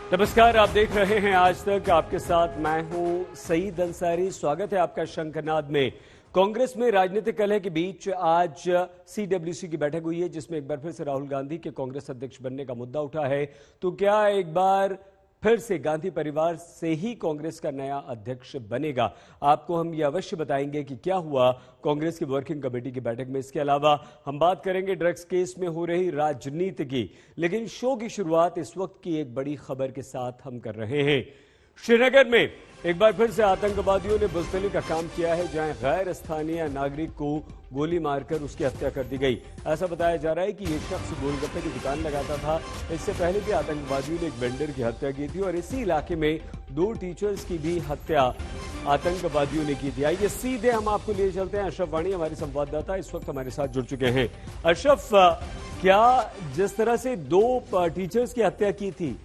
नमस्कार, आप देख रहे हैं आज तक। आपके साथ मैं हूं सईद अंसारी। स्वागत है आपका शंखनाद में। कांग्रेस में राजनीतिक कलह के बीच आज सीडब्ल्यूसी की बैठक हुई है, जिसमें एक बार फिर से राहुल गांधी के कांग्रेस अध्यक्ष बनने का मुद्दा उठा है। तो क्या एक बार फिर से गांधी परिवार से ही कांग्रेस का नया अध्यक्ष बनेगा? आपको हम ये अवश्य बताएंगे कि क्या हुआ कांग्रेस की वर्किंग कमेटी की बैठक में। इसके अलावा हम बात करेंगे ड्रग्स केस में हो रही राजनीति की। लेकिन शो की शुरुआत इस वक्त की एक बड़ी खबर के साथ हम कर रहे हैं। श्रीनगर में एक बार फिर से आतंकवादियों ने बुजदिली का काम किया है, जहां गैर स्थानीय नागरिक को गोली मारकर उसकी हत्या कर दी गई। ऐसा बताया जा रहा है कि यह शख्स गोलगप्पे की दुकान लगाता था। इससे पहले भी आतंकवादियों ने एक वेंडर की हत्या की थी और इसी इलाके में 2 टीचर्स की भी हत्या आतंकवादियों ने की थी। आइए सीधे हम आपको लिए चलते हैं। अशरफ वाणी हमारे संवाददाता इस वक्त हमारे साथ जुड़ चुके हैं। अशरफ, क्या जिस तरह से 2 टीचर्स की हत्या की थी,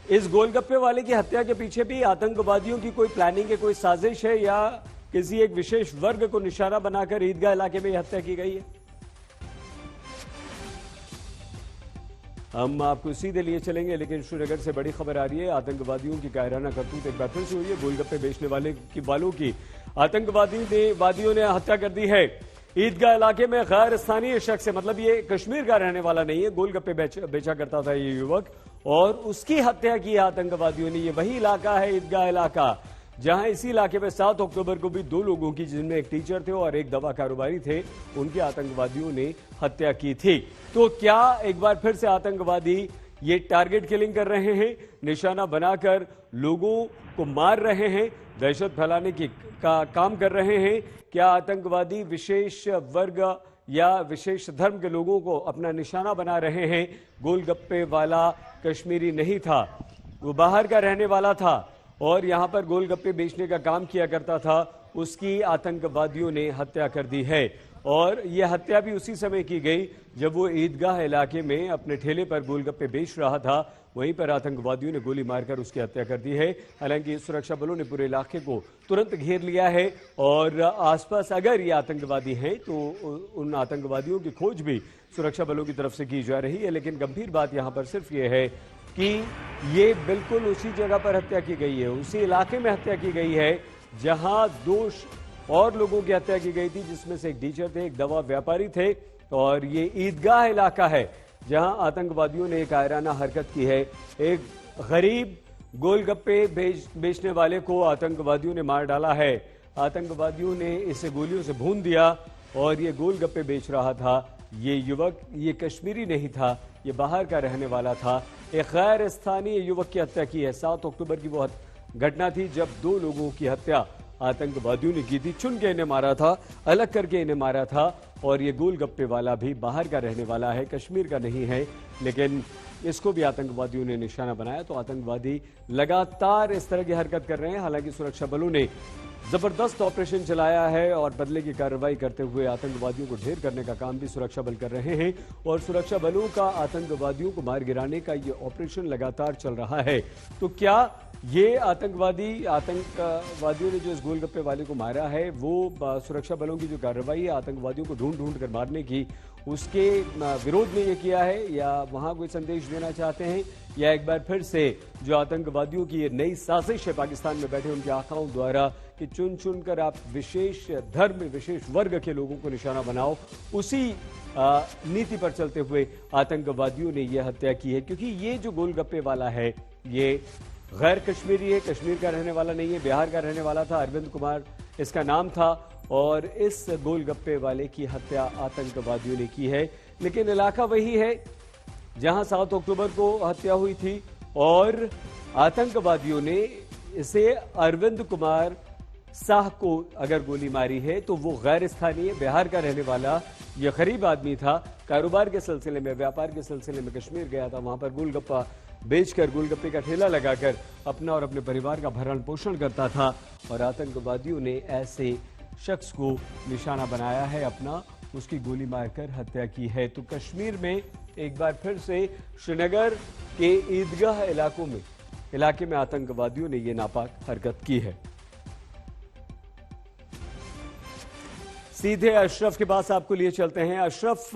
इस गोलगप्पे वाले की हत्या के पीछे भी आतंकवादियों की कोई प्लानिंग है, कोई साजिश है, या किसी एक विशेष वर्ग को निशाना बनाकर ईदगाह इलाके में हत्या की गई है? हम आपको सीधे लिए चलेंगे, लेकिन श्रीनगर से बड़ी खबर आ रही है। आतंकवादियों की कायराना करतूत एक बार फिर से हुई है। गोलगप्पे बेचने वालों की आतंकवादियों ने हत्या कर दी है। ईदगाह इलाके में गैर स्थानीय शख्स है, मतलब ये कश्मीर का रहने वाला नहीं है, गोलगप्पे बेचा करता था ये युवक, और उसकी हत्या की आतंकवादियों ने। ये वही इलाका है, ईदगाह इलाका, जहां इसी इलाके में 7 अक्टूबर को भी 2 लोगों की, जिनमें एक टीचर थे और एक दवा कारोबारी थे, उनकी आतंकवादियों ने हत्या की थी। तो क्या एक बार फिर से आतंकवादी ये टारगेट किलिंग कर रहे हैं, निशाना बनाकर लोगों को मार रहे हैं, दहशत फैलाने का काम कर रहे हैं? क्या आतंकवादी विशेष वर्ग या विशेष धर्म के लोगों को अपना निशाना बना रहे हैं? गोलगप्पे वाला कश्मीरी नहीं था, वो बाहर का रहने वाला था और यहां पर गोलगप्पे बेचने का काम किया करता था। उसकी आतंकवादियों ने हत्या कर दी है, और यह हत्या भी उसी समय की गई जब वो ईदगाह इलाके में अपने ठेले पर गोलगप्पे बेच रहा था। वहीं पर आतंकवादियों ने गोली मारकर उसकी हत्या कर दी है। हालांकि सुरक्षा बलों ने पूरे इलाके को तुरंत घेर लिया है और आसपास अगर ये आतंकवादी हैं तो उन आतंकवादियों की खोज भी सुरक्षा बलों की तरफ से की जा रही है। लेकिन गंभीर बात यहां पर सिर्फ ये है कि ये बिल्कुल उसी जगह पर हत्या की गई है, उसी इलाके में हत्या की गई है जहां 2 और लोगों की हत्या की गई थी, जिसमें से एक टीचर थे, एक दवा व्यापारी थे। और ये ईदगाह इलाका है जहां आतंकवादियों ने एक कायराना हरकत की है। एक गरीब गोलगप्पे बेचने वाले को आतंकवादियों ने मार डाला है। आतंकवादियों ने इसे गोलियों से भून दिया और ये गोलगप्पे बेच रहा था। ये युवक, ये कश्मीरी नहीं था, ये बाहर का रहने वाला था। एक गैर स्थानीय युवक की हत्या की है। 7 अक्टूबर की वो घटना थी जब 2 लोगों की हत्या आतंकवादियों ने की थी। चुन के इन्हें मारा था, अलग करके इन्हें मारा था। और ये गोलगप्पे वाला भी बाहर का रहने वाला है, कश्मीर का नहीं है, लेकिन इसको भी आतंकवादियों ने निशाना बनाया। तो आतंकवादी लगातार इस तरह की हरकत कर रहे हैं। हालांकि सुरक्षा बलों ने जबरदस्त ऑपरेशन चलाया है और बदले की कार्रवाई करते हुए आतंकवादियों को ढेर करने का काम भी सुरक्षा बल कर रहे हैं। और सुरक्षा बलों का आतंकवादियों को मार गिराने का ये ऑपरेशन लगातार चल रहा है। तो क्या ये आतंकवादियों ने जो इस गोलगप्पे वाले को मारा है, वो सुरक्षा बलों की जो कार्रवाई है आतंकवादियों को ढूंढ कर मारने की, उसके विरोध में ये किया है, या वहां कोई संदेश देना चाहते हैं, या एक बार फिर से जो आतंकवादियों की ये नई साजिश है पाकिस्तान में बैठे उनके आकाओं द्वारा कि चुन चुन कर आप विशेष धर्म, विशेष वर्ग के लोगों को निशाना बनाओ, उसी नीति पर चलते हुए आतंकवादियों ने यह हत्या की है? क्योंकि ये जो गोलगप्पे वाला है ये गैर कश्मीरी है, कश्मीर का रहने वाला नहीं है, बिहार का रहने वाला था। अरविंद कुमार इसका नाम था और इस गोलगप्पे वाले की हत्या आतंकवादियों ने की है। लेकिन इलाका वही है जहां 7 अक्टूबर को हत्या हुई थी और आतंकवादियों ने इसे अरविंद कुमार शाह को अगर गोली मारी है तो वो गैर स्थानीय, बिहार का रहने वाला यह गरीब आदमी था। कारोबार के सिलसिले में, व्यापार के सिलसिले में कश्मीर गया था, वहां पर गोलगप्पा बेचकर, गोलगप्पे का ठेला लगाकर अपना और अपने परिवार का भरण पोषण करता था। और आतंकवादियों ने ऐसे शख्स को निशाना बनाया है अपना, उसकी गोली मारकर हत्या की है। तो कश्मीर में एक बार फिर से श्रीनगर के ईदगाह इलाके में आतंकवादियों ने यह नापाक हरकत की है। सीधे अशरफ के पास आपको लिए चलते हैं। अशरफ,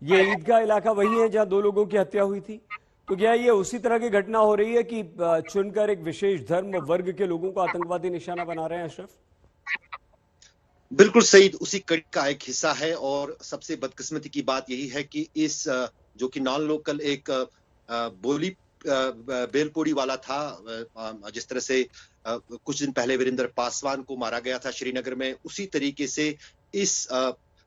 ये ईदगाह इलाका वही है जहां 2 लोगों की हत्या हुई थी? तो क्या ये उसी तरह की घटना हो रही है कि चुनकर एक विशेष धर्म वर्ग के लोगों को आतंकवादी निशाना बना रहे हैं अशरफ? बिल्कुल सही, उसी कड़ी का एक हिस्सा है। और सबसे बदकिस्मती की बात यही है कि इस जो कि नॉन लोकल एक बोली बेलपोड़ी वाला था, जिस तरह से कुछ दिन पहले वीरेंद्र पासवान को मारा गया था श्रीनगर में, उसी तरीके से इस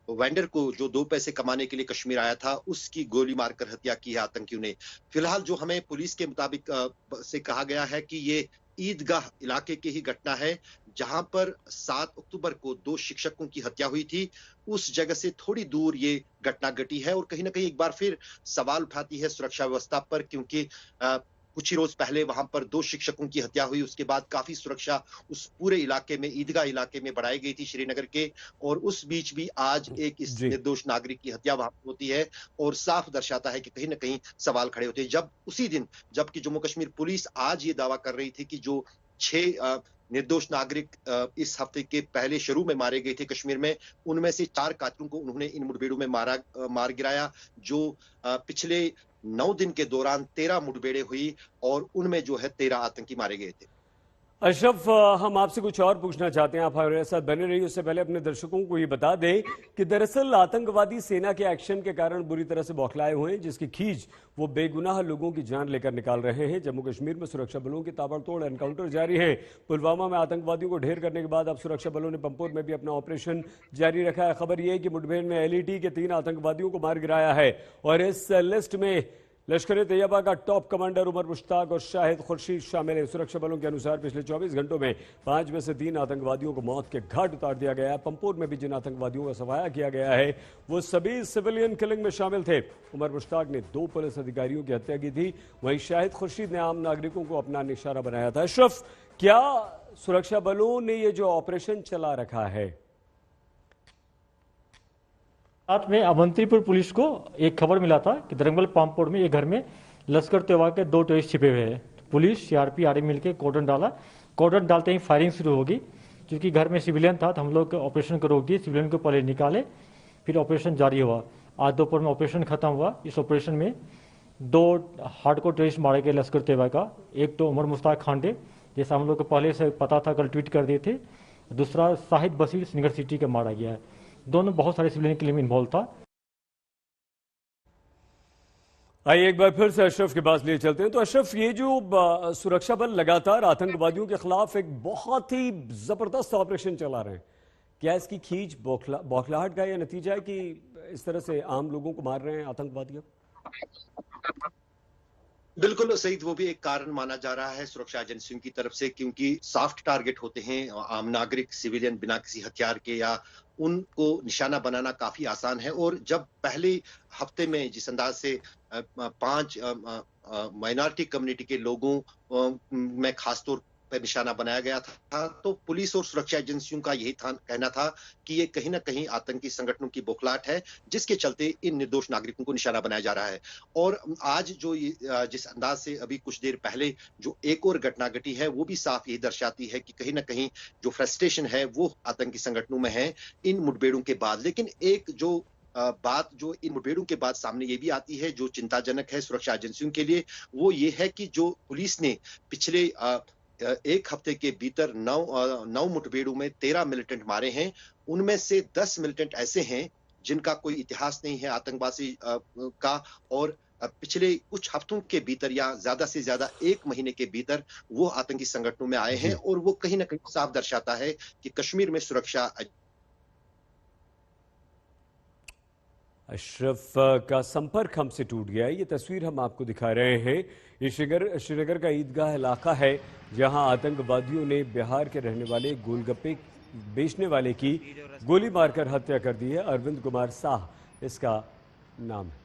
वेंडर को जो 2 पैसे कमाने के लिए कश्मीर आया था, उसकी गोली मारकर हत्या की है आतंकियों ने। फिलहाल जो हमें पुलिस के मुताबिक से कहा गया है कि ये ईदगाह इलाके की ही घटना है, जहां पर 7 अक्टूबर को 2 शिक्षकों की हत्या हुई थी। उस जगह से थोड़ी दूर ये घटना घटी है और कहीं ना कहीं एक बार फिर सवाल उठाती है सुरक्षा व्यवस्था पर, क्योंकि कुछ ही रोज पहले वहां पर 2 शिक्षकों की हत्या हुई। उसके बाद काफी सुरक्षा उस पूरे इलाके में, ईदगाह इलाके में बढ़ाई गई थी श्रीनगर के, और उस बीच भी आज एक इस निर्दोष नागरिक की हत्या वहां होती है और साफ दर्शाता है कि कहीं ना कहीं सवाल खड़े होते हैं। जब उसी दिन, जबकि जम्मू कश्मीर पुलिस आज ये दावा कर रही थी कि जो 6 निर्दोष नागरिक इस हफ्ते के पहले शुरू में मारे गए थे कश्मीर में, उनमें से 4 कातिलों को उन्होंने इन मुठभेड़ों में मार गिराया। जो पिछले 9 दिन के दौरान 13 मुठभेड़ें हुई और उनमें जो है 13 आतंकी मारे गए थे। अशरफ, हम आपसे कुछ और पूछना चाहते हैं, आप हमारे साथ बने रहिए। उससे पहले अपने दर्शकों को ये बता दें कि दरअसल आतंकवादी सेना के एक्शन के कारण बुरी तरह से बौखलाए हुए हैं, जिसकी खींच वो बेगुनाह लोगों की जान लेकर निकाल रहे हैं। जम्मू कश्मीर में सुरक्षा बलों की ताबड़तोड़ एनकाउंटर जारी है। पुलवामा में आतंकवादियों को ढेर करने के बाद अब सुरक्षा बलों ने पंपोर में भी अपना ऑपरेशन जारी रखा है। खबर यह है कि मुठभेड़ में LET के 3 आतंकवादियों को मार गिराया है और इस लिस्ट में लश्कर तैयबा का टॉप कमांडर उमर मुश्ताक और शाहिद खुर्शीद शामिल है। सुरक्षा बलों के अनुसार पिछले 24 घंटों में 5 में से 3 आतंकवादियों को मौत के घाट उतार दिया गया है। पंपोर में भी जिन आतंकवादियों का सफाया किया गया है वो सभी सिविलियन किलिंग में शामिल थे। उमर मुश्ताक ने 2 पुलिस अधिकारियों की हत्या की थी, वहीं शाहिद खुर्शीद ने आम नागरिकों को अपना निशाना बनाया था। अशरफ, क्या सुरक्षा बलों ने ये जो ऑपरेशन चला रखा है, साथ में अवंतीपुर पुलिस को एक खबर मिला था कि दरंगल पामपोड़ में एक घर में लश्कर तैयबा के 2 टेररिस्ट छिपे हुए हैं। पुलिस CRP आर्मी मिलकर कॉर्डन डाला। कॉर्डन डालते ही फायरिंग शुरू होगी। क्योंकि घर में सिविलियन था तो हम लोग ऑपरेशन को रोक दिए, सिविलियन को पहले निकाले, फिर ऑपरेशन जारी हुआ। आज दोपहर में ऑपरेशन खत्म हुआ। इस ऑपरेशन में 2 हार्डकोर टेररिस्ट मारे गए लश्कर तैयबा का। एक तो उमर मुश्ताक खांडे, जैसा हम लोग को पहले से पता था, कल ट्वीट कर दिए थे। दूसरा शाहिद बशीर श्रीनगर सिटी का मारा गया है। दोनों बहुत सारे सिविलियन के लिए इन्वॉल्व था। आइए एक बार फिर से अशरफ के पास लिए चलते हैं। तो अशरफ, ये जो सुरक्षा बल लगातार आतंकवादियों के खिलाफ एक बहुत ही जबरदस्त ऑपरेशन चला रहे हैं, क्या इसकी खींच बौखलाहट का यह नतीजा है कि इस तरह से आम लोगों को मार रहे हैं आतंकवादियों? बिल्कुल सही, वो भी एक कारण माना जा रहा है सुरक्षा एजेंसियों की तरफ से, क्योंकि सॉफ्ट टारगेट होते हैं आम नागरिक, सिविलियन, बिना किसी हथियार के, या उनको निशाना बनाना काफी आसान है। और जब पहले हफ्ते में जिस अंदाज से 5 माइनॉरिटी कम्युनिटी के लोगों में खासतौर पर निशाना बनाया गया था, तो पुलिस और सुरक्षा एजेंसियों का यही कहना था कि ये कहीं ना कहीं आतंकी संगठनों की बौखलाहट है, जिसके चलते इन निर्दोष नागरिकों को निशाना बनाया जा रहा है। और आज जो जिस अंदाज से अभी कुछ देर पहले जो एक और घटना घटी है, वो भी साफ यही दर्शाती है कि कहीं ना कहीं जो फ्रस्ट्रेशन है वो आतंकी संगठनों में है इन मुठभेड़ों के बाद। लेकिन एक जो बात जो इन मुठभेड़ों के बाद सामने ये भी आती है, जो चिंताजनक है सुरक्षा एजेंसियों के लिए, वो ये है कि जो पुलिस ने पिछले 1 हफ्ते के भीतर 9 मुठभेड़ों में 13 मिलिटेंट मारे हैं। उनमें से 10 मिलिटेंट ऐसे हैं जिनका कोई इतिहास नहीं है आतंकवादी का, और पिछले कुछ हफ्तों के भीतर या ज्यादा से ज्यादा 1 महीने के भीतर वो आतंकी संगठनों में आए हैं। और वो कहीं ना कहीं साफ दर्शाता है कि कश्मीर में सुरक्षा। अशरफ का संपर्क हमसे टूट गया है। ये तस्वीर हम आपको दिखा रहे हैं। ये श्रीनगर का ईदगाह इलाका है, जहां आतंकवादियों ने बिहार के रहने वाले गोलगप्पे बेचने वाले की गोली मारकर हत्या कर दी है। अरविंद कुमार साह इसका नाम है।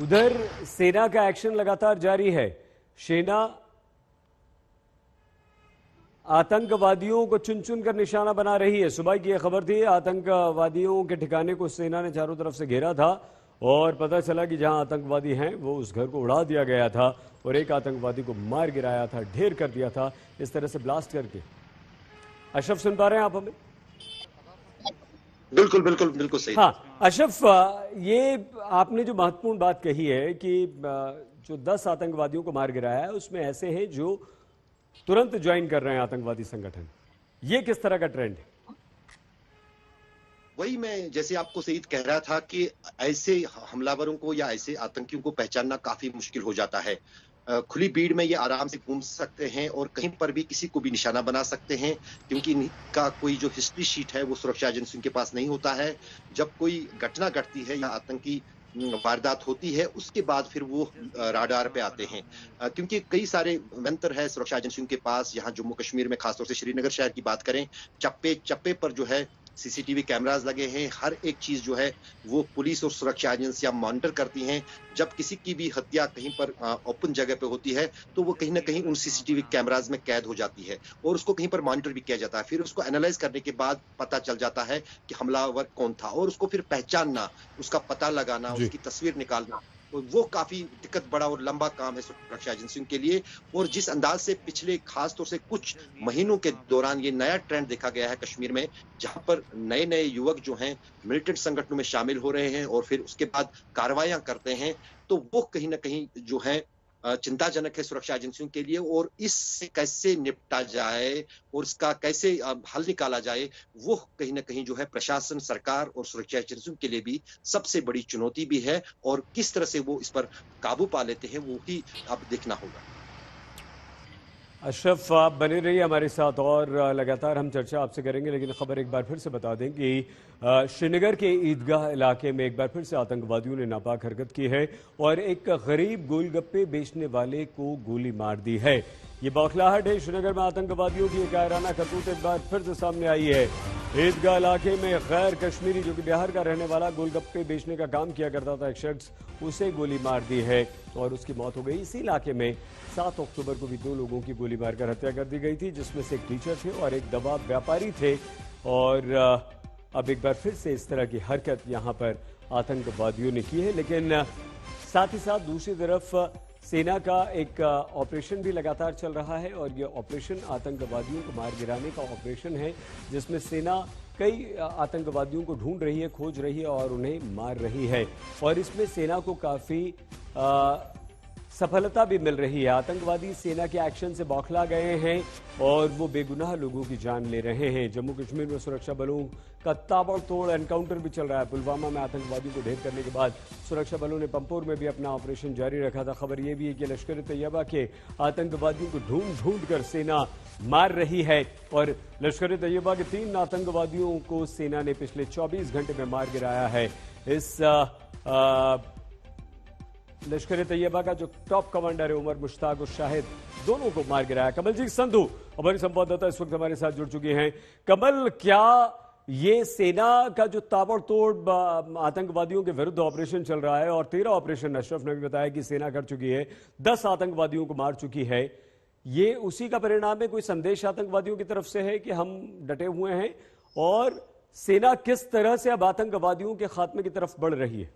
उधर सेना का एक्शन लगातार जारी है। सेना आतंकवादियों को चुन चुन कर निशाना बना रही है। सुबह की यह खबर थी, आतंकवादियों के ठिकाने को सेना ने चारों तरफ से घेरा था और पता चला कि जहां आतंकवादी हैं वो उस घर को उड़ा दिया गया था और एक आतंकवादी को मार गिराया था, ढेर कर दिया था इस तरह से ब्लास्ट करके। अशरफ, सुन पा रहे हैं आप हमें? बिल्कुल बिल्कुल बिल्कुल सही। हाँ अशरफ, ये आपने जो महत्वपूर्ण बात कही है कि जो 10 आतंकवादियों को मार गिराया है उसमें ऐसे हैं जो तुरंत ज्वाइन कर रहे हैं आतंकवादी संगठन। ये किस तरह का ट्रेंड है? वही मैं जैसे आपको सईद कह रहा था कि ऐसे हमलावरों को या ऐसे आतंकियों को पहचानना काफी मुश्किल हो जाता है। खुली भीड़ में ये आराम से घूम सकते हैं और कहीं पर भी किसी को भी निशाना बना सकते हैं, क्योंकि इनका कोई जो हिस्ट्री शीट है वो सुरक्षा एजेंसियों के पास नहीं होता है। जब कोई घटना घटती है या आतंकी वारदात होती है उसके बाद फिर वो राडार पे आते हैं, क्योंकि कई सारे मंत्र है सुरक्षा एजेंसियों के पास। यहाँ जम्मू कश्मीर में खासतौर से श्रीनगर शहर की बात करें, चप्पे चप्पे पर जो है सीसीटीवी कैमरास लगे हैं। हर एक चीज जो है वो पुलिस और सुरक्षा एजेंसियां मॉनिटर करती हैं। जब किसी की भी हत्या कहीं पर ओपन जगह पे होती है तो वो कहीं ना कहीं उन सीसीटीवी कैमरास में कैद हो जाती है और उसको कहीं पर मॉनिटर भी किया जाता है। फिर उसको एनालाइज करने के बाद पता चल जाता है कि हमलावर कौन था और उसको फिर पहचानना, उसका पता लगाना, उसकी तस्वीर निकालना, वो काफी दिक्कत बड़ा और लंबा काम है सुरक्षा एजेंसियों के लिए। और जिस अंदाज से पिछले खास तौर से कुछ महीनों के दौरान ये नया ट्रेंड देखा गया है कश्मीर में, जहां पर नए नए युवक जो हैं मिलिटेंट संगठनों में शामिल हो रहे हैं और फिर उसके बाद कार्रवाइयां करते हैं, तो वो कहीं ना कहीं जो है चिंताजनक है सुरक्षा एजेंसियों के लिए। और इससे कैसे निपटा जाए और इसका कैसे हल निकाला जाए, वो कहीं ना कहीं जो है प्रशासन, सरकार और सुरक्षा एजेंसियों के लिए भी सबसे बड़ी चुनौती भी है। और किस तरह से वो इस पर काबू पा लेते हैं वो ही अब देखना होगा। अशरफ, आप बने रहिए हमारे साथ और लगातार हम चर्चा आपसे करेंगे, लेकिन खबर एक बार फिर से बता दें कि श्रीनगर के ईदगाह इलाके में एक बार फिर से आतंकवादियों ने नापाक हरकत की है और एक गरीब गोलगप्पे बेचने वाले को गोली मार दी है। ये बौखलाहट है। श्रीनगर में आतंकवादियों की कायराना करतूत एक बार फिर से सामने आई है। ईदगाह इलाके में गैर कश्मीरी जो कि बिहार का रहने वाला गोलगप्पे बेचने का काम किया करता था एक शख्स, उसे गोली मार दी है और उसकी मौत हो गई। इसी इलाके में 7 अक्टूबर को भी 2 लोगों की गोली मारकर हत्या कर दी गई थी, जिसमें से एक टीचर थे और एक दवा व्यापारी थे। और अब एक बार फिर से इस तरह की हरकत यहां पर आतंकवादियों ने की है। लेकिन साथ ही साथ दूसरी तरफ सेना का एक ऑपरेशन भी लगातार चल रहा है और ये ऑपरेशन आतंकवादियों को मार गिराने का ऑपरेशन है, जिसमें सेना कई आतंकवादियों को ढूंढ रही है, खोज रही है और उन्हें मार रही है। और इसमें सेना को काफी सफलता भी मिल रही है। आतंकवादी सेना के एक्शन से बौखला गए हैं और वो बेगुनाह लोगों की जान ले रहे हैं। जम्मू कश्मीर में सुरक्षा बलों का ताबड़तोड़ एनकाउंटर भी चल रहा है। पुलवामा में आतंकवादियों को ढेर करने के बाद सुरक्षा बलों ने पंपोर में भी अपना ऑपरेशन जारी रखा था। खबर यह भी है कि लश्कर तैयबा के आतंकवादियों को ढूंढ ढूंढ कर सेना मार रही है और लश्कर तैयबा के 3 आतंकवादियों को सेना ने पिछले 24 घंटे में मार गिराया है। इस लश्कर तैयबा का जो टॉप कमांडर है उमर मुश्ताक और शाहिद, दोनों को मार गिराया। कमलजीत संधू हमारी संवाददाता इस वक्त हमारे साथ जुड़ चुके हैं। कमल, क्या ये सेना का जो ताबड़तोड़ आतंकवादियों के विरुद्ध ऑपरेशन चल रहा है और 13 ऑपरेशन अशरफ ने भी बताया कि सेना कर चुकी है, 10 आतंकवादियों को मार चुकी है, ये उसी का परिणाम है? कोई संदेश आतंकवादियों की तरफ से है कि हम डटे हुए हैं? और सेना किस तरह से अब आतंकवादियों के खात्मे की तरफ बढ़ रही है?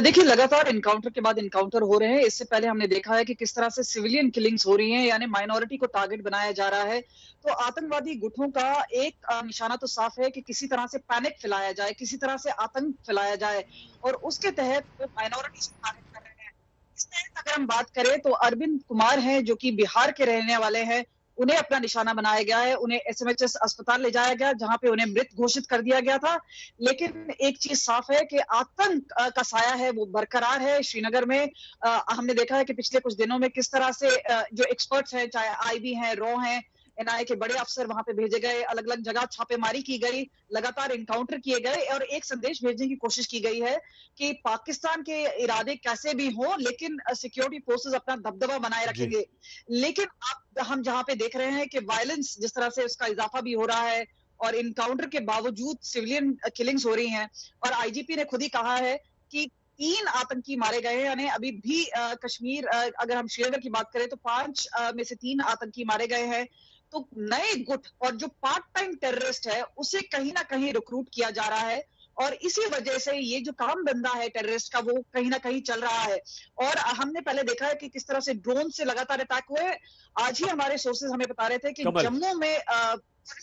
देखिए, लगातार इनकाउंटर के बाद इनकाउंटर हो रहे हैं। इससे पहले हमने देखा है कि किस तरह से सिविलियन किलिंग्स हो रही हैं, यानी माइनॉरिटी को टारगेट बनाया जा रहा है। तो आतंकवादी गुटों का एक निशाना तो साफ है कि किसी तरह से पैनिक फैलाया जाए, किसी तरह से आतंक फैलाया जाए और उसके तहत वो माइनॉरिटी को टारगेट कर रहे हैं। इस तहत अगर हम बात करें तो अरविंद कुमार हैं जो कि बिहार के रहने वाले हैं, उन्हें अपना निशाना बनाया गया है। उन्हें एसएमएचएस अस्पताल ले जाया गया जहां पे उन्हें मृत घोषित कर दिया गया था। लेकिन एक चीज साफ है कि आतंक का साया है वो बरकरार है श्रीनगर में। हमने देखा है कि पिछले कुछ दिनों में किस तरह से जो एक्सपर्ट्स हैं, चाहे आईबी हैं, रॉ हैं, एनआईए के बड़े अफसर वहां पे भेजे गए, अलग अलग जगह छापेमारी की गई, लगातार इनकाउंटर किए गए और एक संदेश भेजने की कोशिश की गई है कि पाकिस्तान के इरादे कैसे भी हो लेकिन सिक्योरिटी फोर्सेस अपना दबदबा बनाए रखेंगे। लेकिन अब हम जहां पे देख रहे हैं कि वायलेंस जिस तरह से उसका इजाफा भी हो रहा है और इनकाउंटर के बावजूद सिविलियन किलिंग्स हो रही हैं और आईजीपी ने खुद ही कहा है कि 3 आतंकी मारे गए हैं। यानी अभी भी कश्मीर, अगर हम श्रीनगर की बात करें तो 5 में से 3 आतंकी मारे गए हैं। तो नए गुट और जो पार्ट टाइम टेररिस्ट है उसे कहीं ना कहीं रिक्रूट किया जा रहा है और इसी वजह से ये जो काम धंधा है टेररिस्ट का वो कहीं ना कहीं चल रहा है। और हमने पहले देखा है कि किस तरह से ड्रोन से लगातार अटैक हुए। आज ही हमारे सोर्सेज हमें बता रहे थे कि कमल। जम्मू में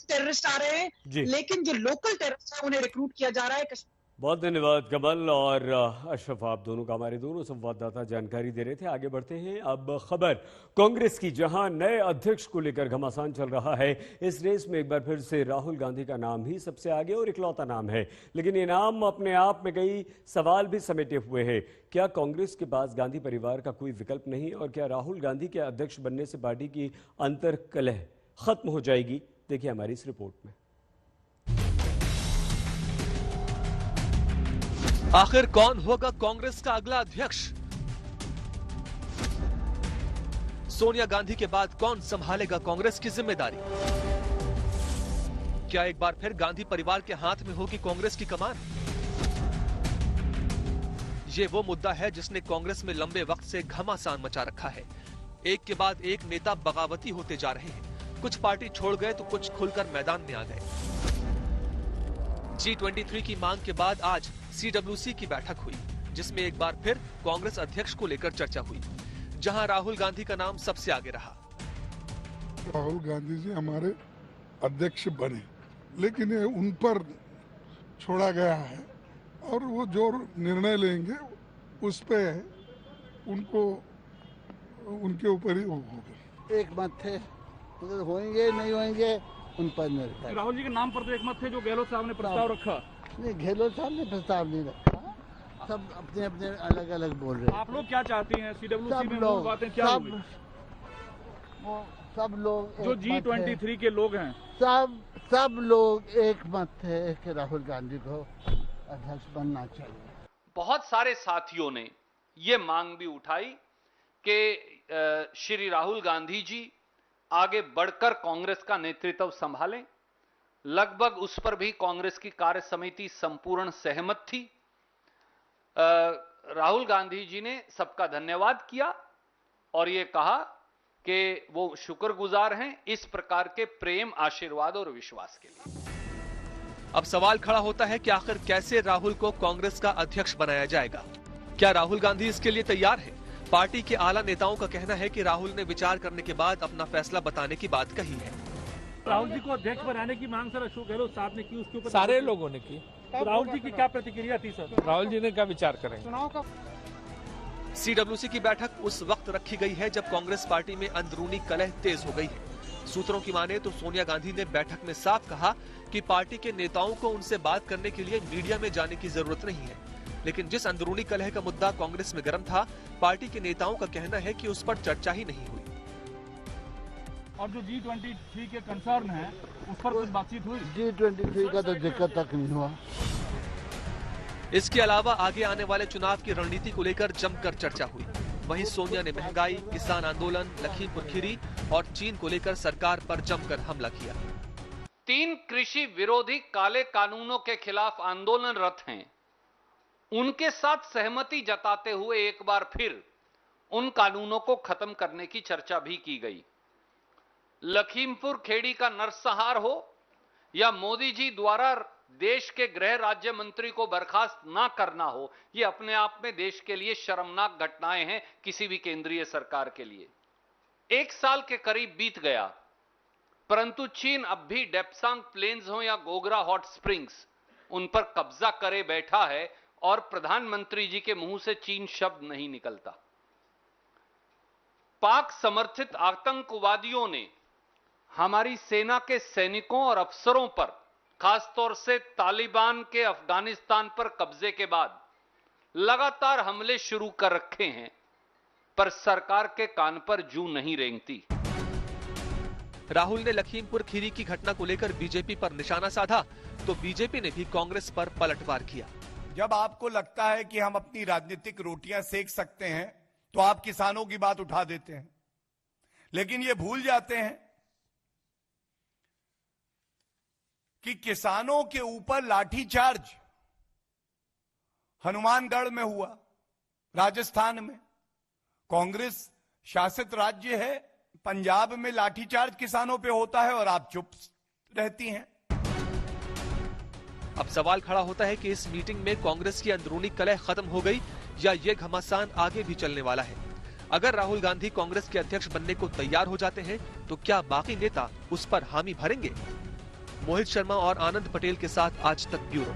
टेररिस्ट आ रहे जी। हैं, लेकिन जो लोकल टेररिस्ट है उन्हें रिक्रूट किया जा रहा है। बहुत धन्यवाद कमल और अशरफ, आप दोनों का, हमारे दोनों संवाददाता जानकारी दे रहे थे। आगे बढ़ते हैं अब खबर कांग्रेस की, जहां नए अध्यक्ष को लेकर घमासान चल रहा है। इस रेस में एक बार फिर से राहुल गांधी का नाम ही सबसे आगे और इकलौता नाम है, लेकिन ये नाम अपने आप में कई सवाल भी समेटे हुए है। क्या कांग्रेस के पास गांधी परिवार का कोई विकल्प नहीं, और क्या राहुल गांधी के अध्यक्ष बनने से पार्टी की अंतर्कलह खत्म हो जाएगी? देखिए हमारी इस रिपोर्ट में। आखिर कौन होगा कांग्रेस का अगला अध्यक्ष? सोनिया गांधी के बाद कौन संभालेगा कांग्रेस की जिम्मेदारी? क्या एक बार फिर गांधी परिवार के हाथ में होगी कांग्रेस की कमान? ये वो मुद्दा है जिसने कांग्रेस में लंबे वक्त से घमासान मचा रखा है। एक के बाद एक नेता बगावती होते जा रहे हैं। कुछ पार्टी छोड़ गए तो कुछ खुलकर मैदान में आ गए। G23 की मांग के बाद आज CWC की बैठक हुई, जिसमें एक बार फिर कांग्रेस अध्यक्ष को लेकर चर्चा हुई, जहां राहुल गांधी का नाम सबसे आगे रहा। राहुल गांधी जी हमारे अध्यक्ष बने, लेकिन ये उन पर छोड़ा गया है और वो जो निर्णय लेंगे उस पे उनको उनके ऊपर ही होगा। एक मत थे, होंगे नहीं होंगे उन पर निर्भर। राहुल जी के नाम पर तो एक मत थे जो गहलोत साहब ने प्रस्ताव रखा। नहीं, गहलोत साहब ने प्रस्ताव नहीं रखा, सब अपने अपने अलग अलग बोल रहे हैं। आप लोग क्या चाहती हैं? CWC में लोग बातें क्या हुई? सब लोग जो G23 के लोग हैं, सब लोग एक मत थे कि राहुल गांधी को अध्यक्ष बनना चाहिए। बहुत सारे साथियों ने ये मांग भी उठाई कि श्री राहुल गांधी जी आगे बढ़कर कांग्रेस का नेतृत्व संभालें। लगभग उस पर भी कांग्रेस की कार्य समिति संपूर्ण सहमत थी। राहुल गांधी जी ने सबका धन्यवाद किया और ये कहा कि वो शुक्रगुजार हैं इस प्रकार के प्रेम, आशीर्वाद और विश्वास के लिए। अब सवाल खड़ा होता है कि आखिर कैसे राहुल को कांग्रेस का अध्यक्ष बनाया जाएगा? क्या राहुल गांधी इसके लिए तैयार है? पार्टी के आला नेताओं का कहना है कि राहुल ने विचार करने के बाद अपना फैसला बताने की बात कही है। राहुल जी को अध्यक्ष बनाने की मांग सर अशोक गहलोत साहब ने की, उसके ऊपर सारे लोगों ने की। तो राहुल जी की क्या प्रतिक्रिया थी सर? राहुल जी ने क्या विचार करेंगे? चुनाव का CWC की बैठक उस वक्त रखी गई है जब कांग्रेस पार्टी में अंदरूनी कलह तेज हो गई है। सूत्रों की माने तो सोनिया गांधी ने बैठक में साफ कहा कि पार्टी के नेताओं को उनसे बात करने के लिए मीडिया में जाने की जरूरत नहीं है, लेकिन जिस अंदरूनी कलह का मुद्दा कांग्रेस में गर्म था, पार्टी के नेताओं का कहना है कि उस पर चर्चा ही नहीं हुई। और जो G23 के कंसर्न है उस पर कुछ बातचीत हुई? G23 का तो दिक्कत तक नहीं हुआ। इसके अलावा आगे आने वाले चुनाव की रणनीति को लेकर जमकर चर्चा हुई। वहीं सोनिया ने महंगाई, किसान आंदोलन, लखीमपुर खीरी और चीन को लेकर सरकार पर जमकर हमला किया। 3 कृषि विरोधी काले कानूनों के खिलाफ आंदोलनरत हैं, उनके साथ सहमति जताते हुए एक बार फिर उन कानूनों को खत्म करने की चर्चा भी की गई। लखीमपुर खेड़ी का नरसंहार हो या मोदी जी द्वारा देश के गृह राज्य मंत्री को बर्खास्त ना करना हो, ये अपने आप में देश के लिए शर्मनाक घटनाएं हैं किसी भी केंद्रीय सरकार के लिए। 1 साल के करीब बीत गया, परंतु चीन अब भी डेप्सांग प्लेन्स हो या गोगरा हॉट स्प्रिंग्स, उन पर कब्जा करे बैठा है और प्रधानमंत्री जी के मुंह से चीन शब्द नहीं निकलता। पाक समर्थित आतंकवादियों ने हमारी सेना के सैनिकों और अफसरों पर, खासतौर से तालिबान के अफगानिस्तान पर कब्जे के बाद लगातार हमले शुरू कर रखे हैं, पर सरकार के कान पर जूं नहीं रेंगती। राहुल ने लखीमपुर खीरी की घटना को लेकर बीजेपी पर निशाना साधा तो बीजेपी ने भी कांग्रेस पर पलटवार किया। जब आपको लगता है कि हम अपनी राजनीतिक रोटियां सेक सकते हैं तो आप किसानों की बात उठा देते हैं, लेकिन ये भूल जाते हैं कि किसानों के ऊपर लाठीचार्ज हनुमानगढ़ में हुआ, राजस्थान में कांग्रेस शासित राज्य है, पंजाब में लाठीचार्ज किसानों पे होता है और आप चुप रहती हैं। अब सवाल खड़ा होता है कि इस मीटिंग में कांग्रेस की अंदरूनी कलह खत्म हो गई या ये घमासान आगे भी चलने वाला है। अगर राहुल गांधी कांग्रेस के अध्यक्ष बनने को तैयार हो जाते हैं तो क्या बाकी नेता उस पर हामी भरेंगे? मोहित शर्मा और आनंद पटेल के साथ आज तक ब्यूरो।